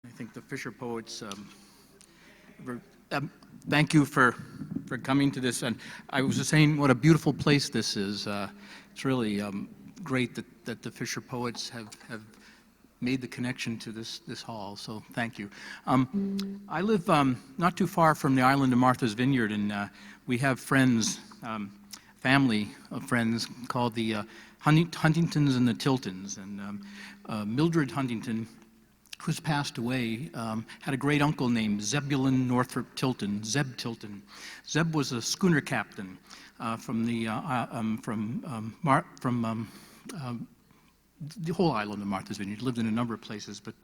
I think the Fisher Poets, thank you for coming to this. And I was just saying what a beautiful place this is. It's really great that the Fisher Poets have made the connection to this hall, so thank you. I live not too far from the island of Martha's Vineyard, and we have friends, family of friends called the Huntingtons and the Tiltons. And Mildred Huntington, who's passed away, had a great uncle named Zebulon Northrop Tilton, Zeb Tilton. Zeb was a schooner captain from the whole island of Martha's Vineyard. He lived in a number of places, but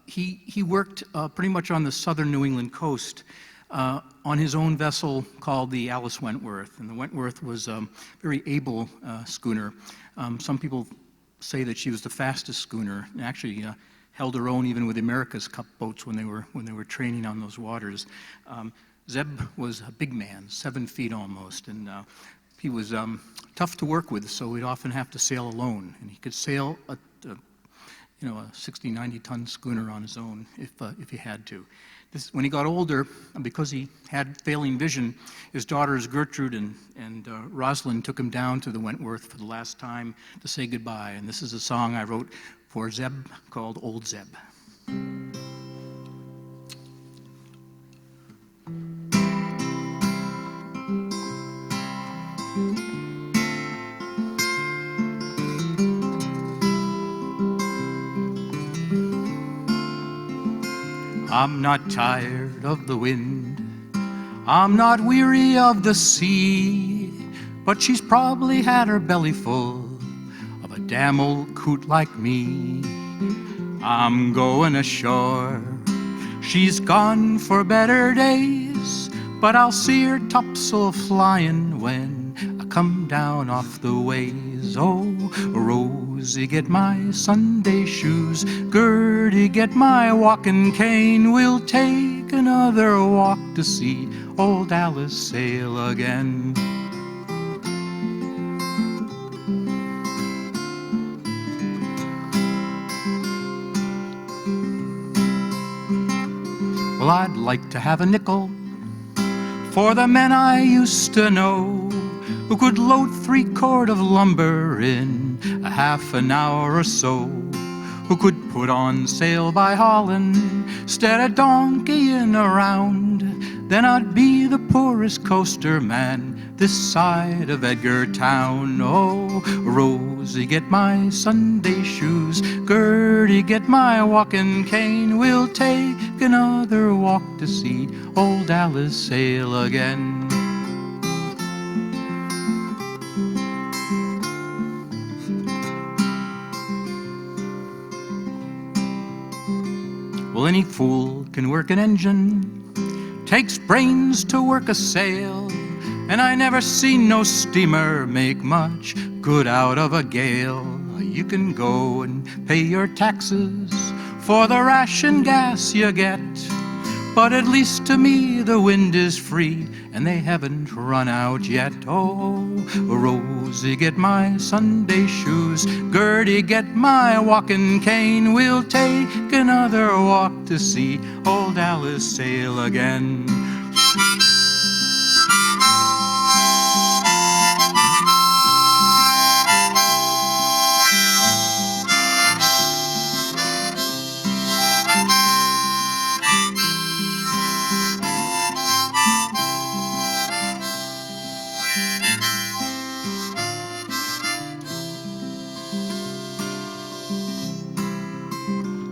he worked pretty much on the southern New England coast on his own vessel called the Alice Wentworth. And the Wentworth was a very able schooner. Some people say that she was the fastest schooner, and actually held her own even with America's Cup boats when they were training on those waters. Zeb was a big man, 7 feet almost, and he was tough to work with, so he'd often have to sail alone. And he could sail a 60, 90-ton schooner on his own if he had to. When he got older, because he had failing vision, his daughters Gertrude and Rosalind took him down to the Wentworth for the last time to say goodbye. And this is a song I wrote for Zeb called Old Zeb. I'm not tired of the wind, I'm not weary of the sea, but she's probably had her belly full of a damn old coot like me. I'm going ashore, she's gone for better days, but I'll see her topsail flying when I come down off the ways. Oh, Rosie, get my Sunday shoes, Gertie, get my walking cane. We'll take another walk to see old Alice sail again. Well, I'd like to have a nickel for the men I used to know who could load 3 cord of lumber in a half an hour or so, who could put on sail by Holland, stead of donkeying around. Then I'd be the poorest coaster man this side of Edgartown. Oh, Rosie, get my Sunday shoes, Gertie, get my walking cane. We'll take another walk to see old Alice sail again. Well, any fool can work an engine, takes brains to work a sail, and I never seen no steamer make much good out of a gale. You can go and pay your taxes for the ration gas you get, but at least to me the wind is free and they haven't run out yet. Oh, Rosie, get my Sunday shoes, Gertie, get my walking cane. We'll take another walk to see old Alice sail again.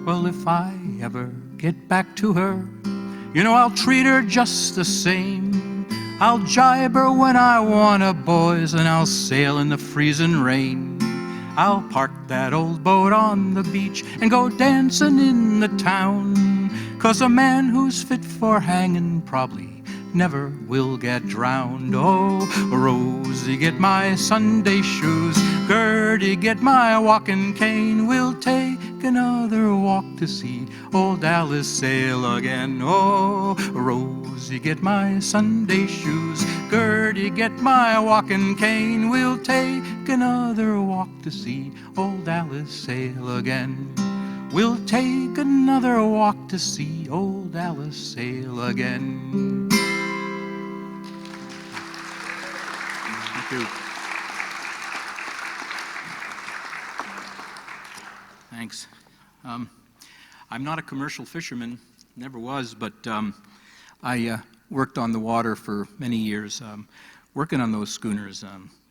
Well, if I ever get back to her, you know I'll treat her just the same. I'll jibe her when I want a boys, and I'll sail in the freezing rain. I'll park that old boat on the beach and go dancing in the town, 'cause a man who's fit for hanging probably never will get drowned. Oh, Rosie, get my Sunday shoes, Gertie, get my walking cane. We'll take another walk to see old Alice sail again. Oh, Rosie, get my Sunday shoes, Gertie, get my walking cane. We'll take another walk to see old Alice sail again. We'll take another walk to see old Alice sail again. Thank you. Thanks. I'm not a commercial fisherman, never was, but I worked on the water for many years, working on those schooners,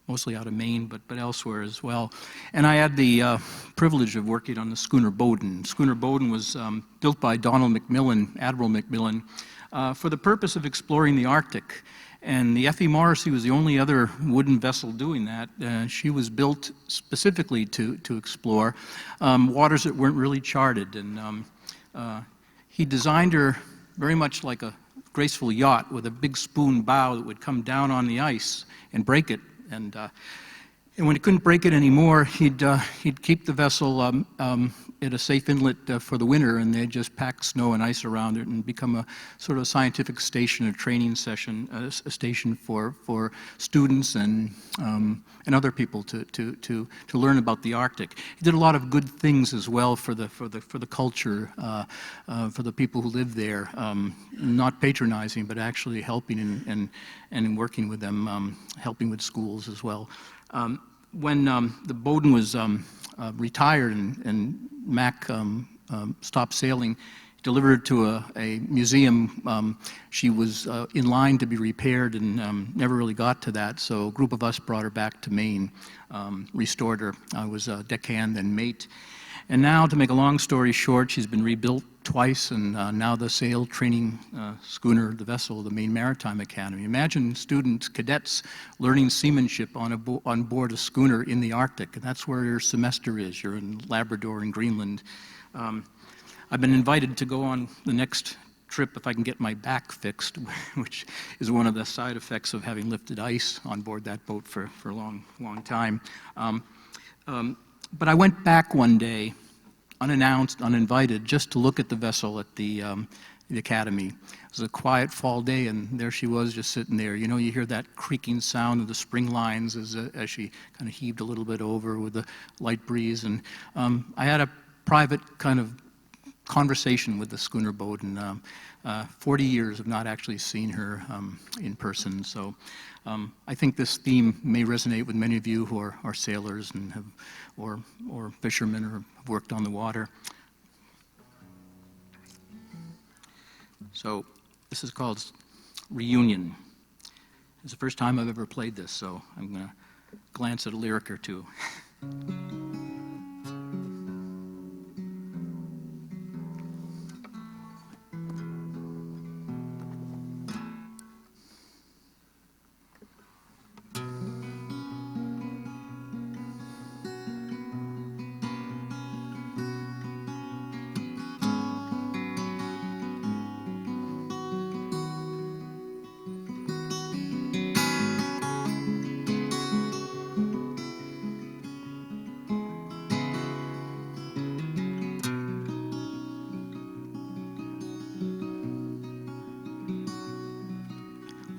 mostly out of Maine, but elsewhere as well. And I had the privilege of working on the schooner Bowden. Schooner Bowden was built by Donald McMillan, Admiral McMillan, for the purpose of exploring the Arctic. And the F.E. Morrissey was the only other wooden vessel doing that. She was built specifically to explore waters that weren't really charted. And he designed her very much like a graceful yacht with a big spoon bow that would come down on the ice and break it. And when he couldn't break it anymore, he'd keep the vessel at a safe inlet for the winter, and they'd just pack snow and ice around it and become a sort of scientific station, a training session, a station for students and other people to learn about the Arctic. He did a lot of good things as well for the culture, for the people who live there, not patronizing, but actually helping and working with them, helping with schools as well. When the Bowden was retired and Mac stopped sailing, he delivered to a museum. She was in line to be repaired and never really got to that, so a group of us brought her back to Maine, restored her. I was a deckhand, then mate. And now, to make a long story short, she's been rebuilt twice, and now the sail training schooner, the vessel, the Maine Maritime Academy. Imagine students, cadets, learning seamanship on board a schooner in the Arctic, and that's where your semester is. You're in Labrador and Greenland. I've been invited to go on the next trip if I can get my back fixed, which is one of the side effects of having lifted ice on board that boat for a long time. But I went back one day, unannounced, uninvited, just to look at the vessel at the academy. It was a quiet fall day, and there she was, just sitting there. You know, you hear that creaking sound of the spring lines as she kind of heaved a little bit over with the light breeze. And I had a private kind of conversation with the schooner Bowden. 40 years of not actually seen her in person, so I think this theme may resonate with many of you who are sailors and have, or fishermen, or have worked on the water. So this is called Reunion. It's the first time I've ever played this, so I'm going to glance at a lyric or two.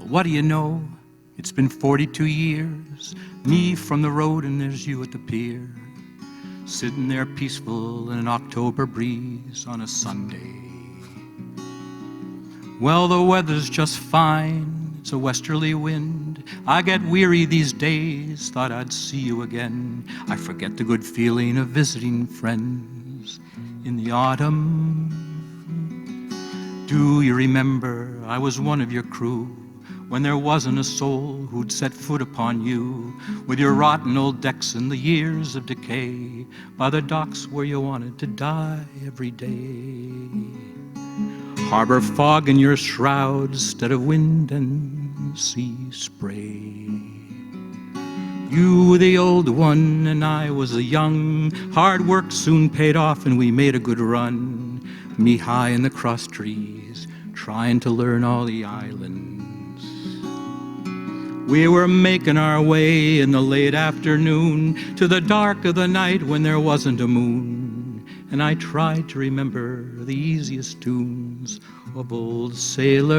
What do you know? It's been 42 years, me from the road and there's you at the pier, sitting there peaceful in an October breeze on a Sunday. Well, the weather's just fine, it's a westerly wind. I get weary these days, thought I'd see you again. I forget the good feeling of visiting friends in the autumn. Do you remember I was one of your crew when there wasn't a soul who'd set foot upon you, with your rotten old decks and the years of decay, by the docks where you wanted to die every day? Harbor fog in your shrouds instead of wind and sea spray. You were the old one and I was the young. Hard work soon paid off and we made a good run. Me high in the cross trees, trying to learn all the islands. We were making our way in the late afternoon to the dark of the night when there wasn't a moon. And I tried to remember the easiest tunes of old sailors,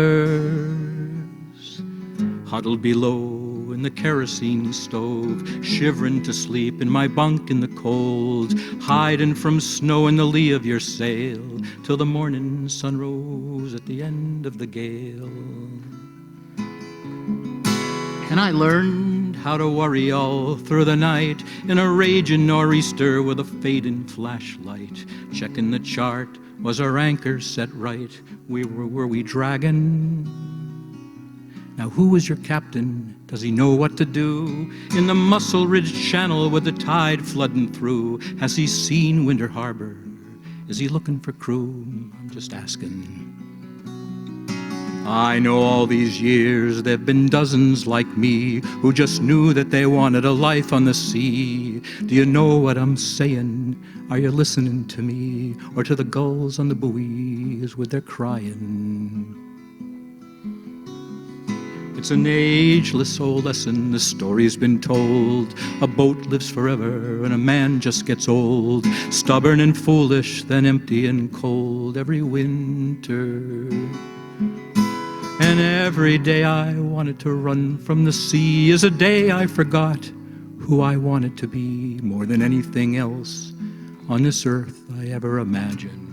huddled below through in the kerosene stove, shivering to sleep in my bunk in the cold, hiding from snow in the lee of your sail, till the morning sun rose at the end of the gale. And I learned how to worry all through the night in a raging nor'easter with a fading flashlight, checking the chart, was our anchor set right? Were we dragging? Now who is your captain? Does he know what to do? In the Muscle Ridge Channel with the tide flooding through, has he seen Winter Harbor? Is he looking for crew? I'm just asking. I know all these years there've been dozens like me who just knew that they wanted a life on the sea. Do you know what I'm saying? Are you listening to me? Or to the gulls on the buoys with their crying? It's an ageless old lesson, the story's been told. A boat lives forever and a man just gets old, stubborn and foolish, then empty and cold every winter. And every day I wanted to run from the sea is a day I forgot who I wanted to be more than anything else on this earth I ever imagined.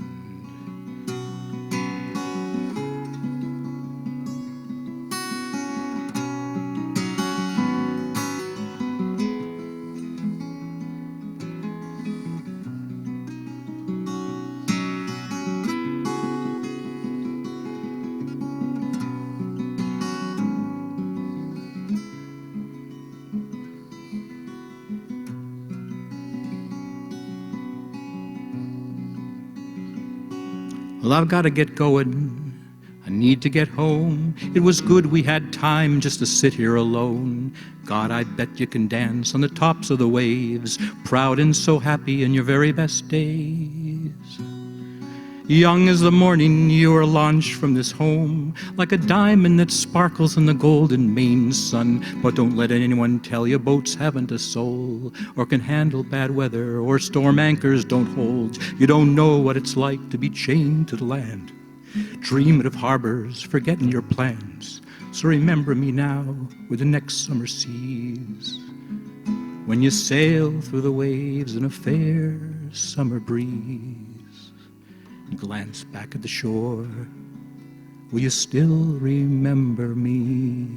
Well, I've got to get going. I need to get home. It was good we had time just to sit here alone. God, I bet you can dance on the tops of the waves, proud and so happy in your very best days. Young as the morning you are launched from this home, like a diamond that sparkles in the golden Maine sun. But don't let anyone tell you boats haven't a soul, or can handle bad weather, or storm anchors don't hold. You don't know what it's like to be chained to the land, dreaming of harbors, forgetting your plans. So remember me now with the next summer seas, when you sail through the waves in a fair summer breeze. And glance back at the shore, will you still remember me?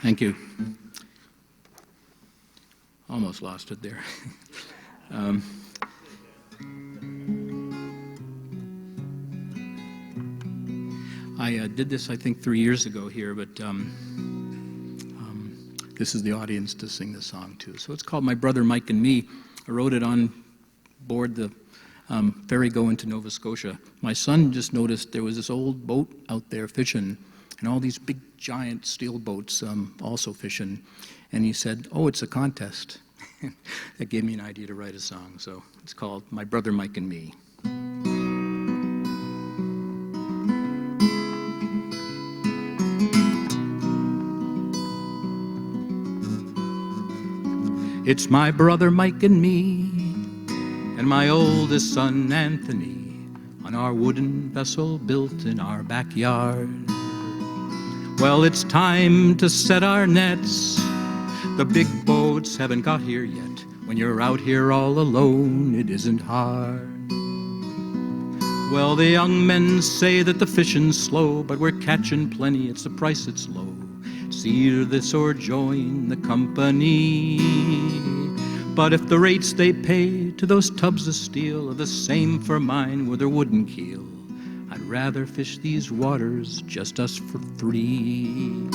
Thank you. Almost lost it there. I did this, I think, 3 years ago here, but this is the audience to sing the song to. So it's called My Brother Mike and Me. I wrote it on board the ferry going to Nova Scotia. My son just noticed there was this old boat out there fishing, and all these big giant steel boats also fishing. And he said, oh, it's a contest. That gave me an idea to write a song. So it's called My Brother Mike and Me. It's my brother Mike and me, and my oldest son Anthony, on our wooden vessel built in our backyard. Well, it's time to set our nets. The big boats haven't got here yet. When you're out here all alone, it isn't hard. Well, the young men say that the fishing's slow, but we're catching plenty, it's the price that's low. It's either this or join the company. But if the rates they pay to those tubs of steel are the same for mine with their wooden keel, I'd rather fish these waters, just us for three.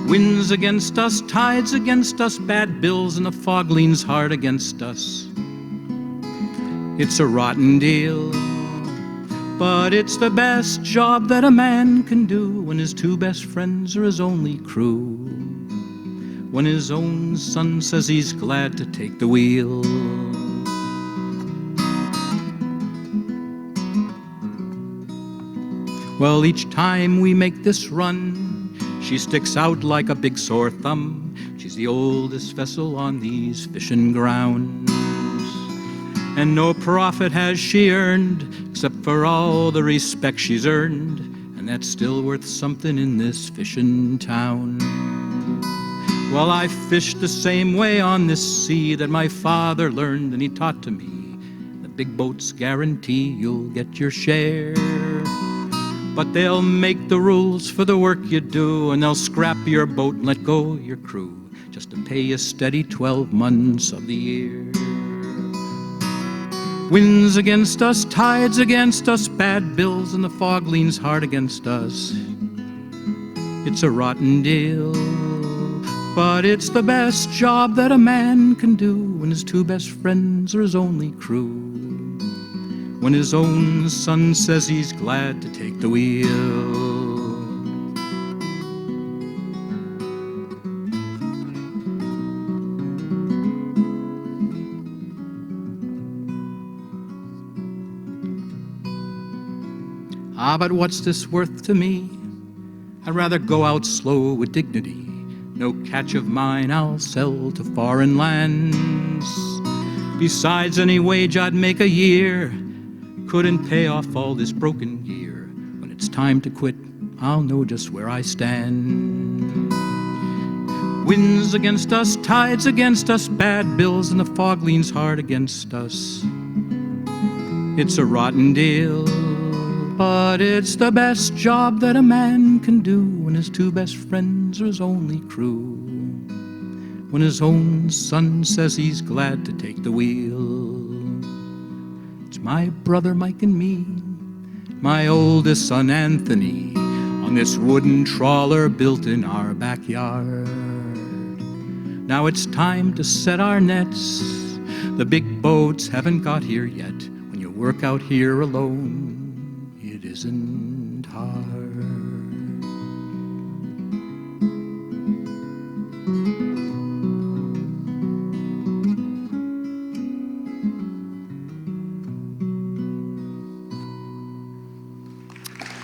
Winds against us, tides against us, bad bills, and the fog leans hard against us. It's a rotten deal, but it's the best job that a man can do when his two best friends are his only crew. When his own son says he's glad to take the wheel. Well, each time we make this run, she sticks out like a big sore thumb. She's the oldest vessel on these fishing grounds. And no profit has she earned, except for all the respect she's earned, and that's still worth something in this fishing town. Well, I fished the same way on this sea that my father learned, and he taught to me, the big boats guarantee you'll get your share. But they'll make the rules for the work you do, and they'll scrap your boat and let go your crew, just to pay you steady 12 months of the year. Winds against us, tides against us, bad bills, and the fog leans hard against us. It's a rotten deal, but it's the best job that a man can do when his two best friends are his only crew. When his own son says he's glad to take the wheel. Ah, but what's this worth to me? I'd rather go out slow with dignity. No catch of mine I'll sell to foreign lands. Besides, any wage I'd make a year couldn't pay off all this broken gear. When it's time to quit, I'll know just where I stand. Winds against us, tides against us, bad bills, and the fog leans hard against us. It's a rotten deal, but it's the best job that a man can do when his two best friends are his only crew. When his own son says he's glad to take the wheel. It's my brother Mike and me, my oldest son Anthony, on this wooden trawler built in our backyard. Now it's time to set our nets. The big boats haven't got here yet. When you work out here alone, it isn't hard.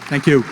Thank you.